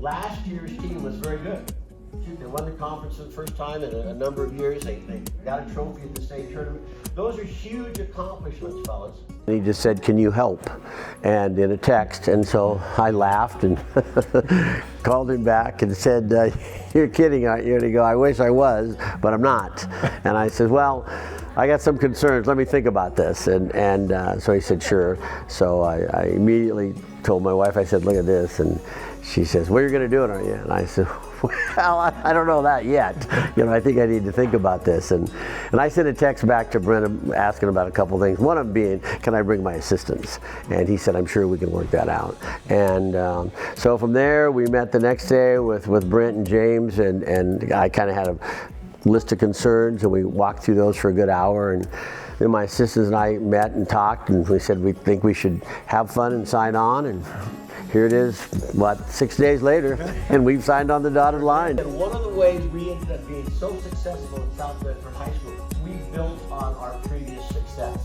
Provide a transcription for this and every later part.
last year's team was very good. They won the conference for the first time in a number of years. They got a trophy at the state tournament. Those are huge accomplishments, fellas. And he just said, "Can you help?" And in a text, and so I laughed and called him back and said, "You're kidding, aren't you?" And he goes, "I wish I was, but I'm not." And I said, "Well, I got some concerns. Let me think about this." And so he said, "Sure." So I immediately told my wife, I said, "Look at this." And she says, "Well, you're going to do it, aren't you?" And I said, "Well, I don't know that yet. I think I need to think about this." And I sent a text back to Brent asking about a couple things. One of them being, can I bring my assistants? And he said, "I'm sure we can work that out." And so from there, we met the next day with Brent and James, and I kind of had a list of concerns, and we walked through those for a good hour. And then my assistants and I met and talked, and we said we think we should have fun and sign on. And here it is, 6 days later, and we've signed on the dotted line. And one of the ways we ended up being so successful in South Bedford High School, we built on our previous success.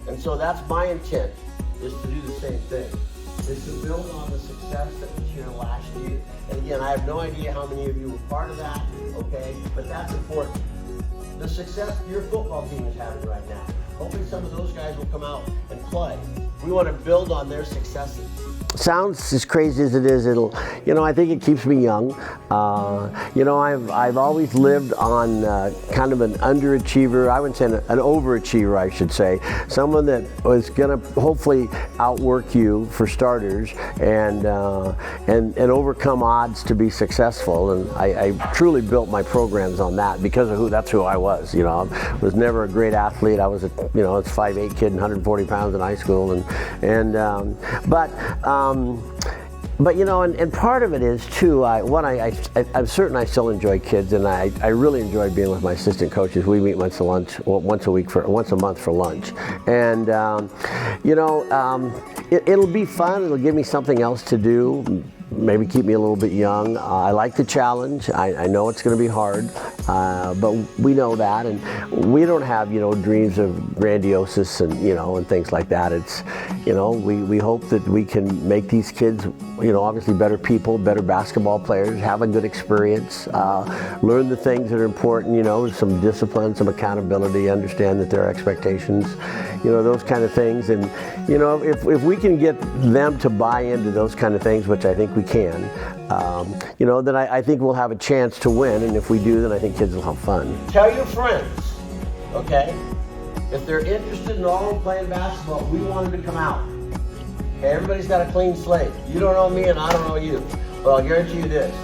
And so that's my intent, is to do the same thing, is to build on the success that was here last year. And again, I have no idea how many of you were part of that, okay, but that's important. The success your football team is having right now. Hopefully some of those guys will come out and play. We want to build on their successes. Sounds as crazy as it is, I think it keeps me young. I've always lived on kind of an underachiever, I wouldn't say an overachiever, I should say. Someone that was going to hopefully outwork you for starters and overcome odds to be successful. And I truly built my programs on that because of that's who I was. I was never a great athlete. I was a 5'8" kid and 140 pounds in high school, and part of it is too. I'm certain I still enjoy kids, and I really enjoy being with my assistant coaches. We meet once a month for lunch, and it'll be fun. It'll give me something else to do. Maybe keep me a little bit young. I like the challenge. I know it's going to be hard, but we know that, and we don't have dreams of grandiosis and things like that. It's we hope that we can make these kids obviously better people, better basketball players, have a good experience, learn the things that are important. Some discipline, some accountability, understand that there are expectations, those kind of things. And if we can get them to buy into those kind of things, which I think we can, then I think we'll have a chance to win. And if we do, then I think kids will have fun. Tell your friends, okay? If they're interested in all of playing basketball, we want them to come out. Okay, everybody's got a clean slate. You don't know me and I don't know you. But I'll guarantee you this,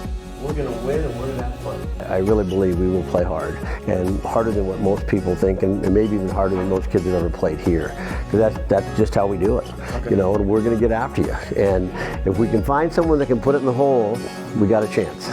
we're going to win and we're going to have fun. I really believe we will play hard, and harder than what most people think, and maybe even harder than most kids have ever played here. Because that's just how we do it, okay. And we're going to get after you. And if we can find someone that can put it in the hole, we got a chance.